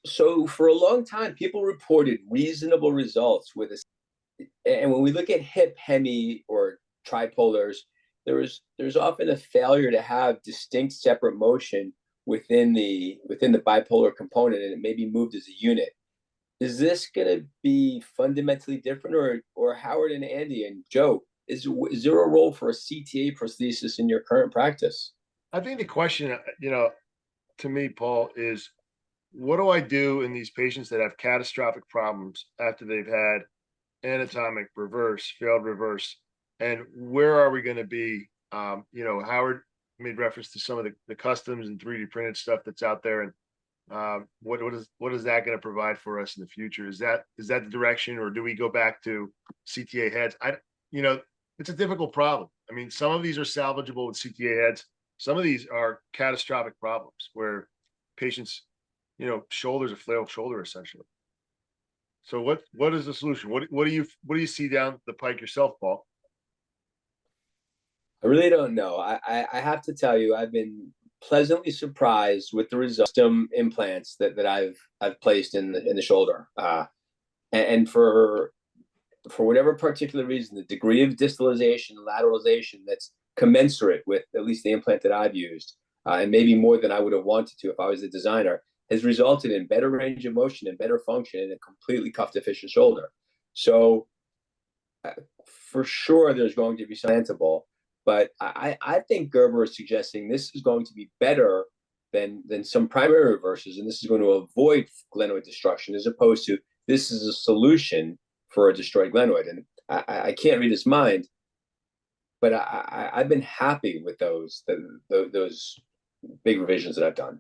So for a long time, people reported reasonable results with a, and when we look at hip hemi or tripolars, there's often a failure to have distinct separate motion within the bipolar component, and it may be moved as a unit. Is this going to be fundamentally different, or Howard and Andy and Joe? Is there a role for a CTA prosthesis in your current practice? I think the question, to me, Paul, is what do I do in these patients that have catastrophic problems after they've had anatomic reverse, failed reverse, and where are we going to be? Howard made reference to some of the customs and 3D printed stuff that's out there, and what is that going to provide for us in the future? Is that the direction, or do we go back to CTA heads? You know, it's a difficult problem. I mean, some of these are salvageable with CTA heads. Some of these are catastrophic problems where patients, shoulders a flailed shoulder essentially. So what is the solution? What do you see down the pike yourself, Paul? I really don't know. I have to tell you, I've been pleasantly surprised with the results implants that I've placed in the shoulder. And for whatever particular reason, the degree of distalization, lateralization that's commensurate with at least the implant that I've used, and maybe more than I would have wanted to if I was the designer, has resulted in better range of motion and better function in a completely cuff deficient shoulder. So for sure, there's going to be some implantable, but I think Gerber is suggesting this is going to be better than some primary reverses, and this is going to avoid glenoid destruction as opposed to this is a solution for a destroyed glenoid. And I can't read his mind, but I've been happy with those big revisions that I've done.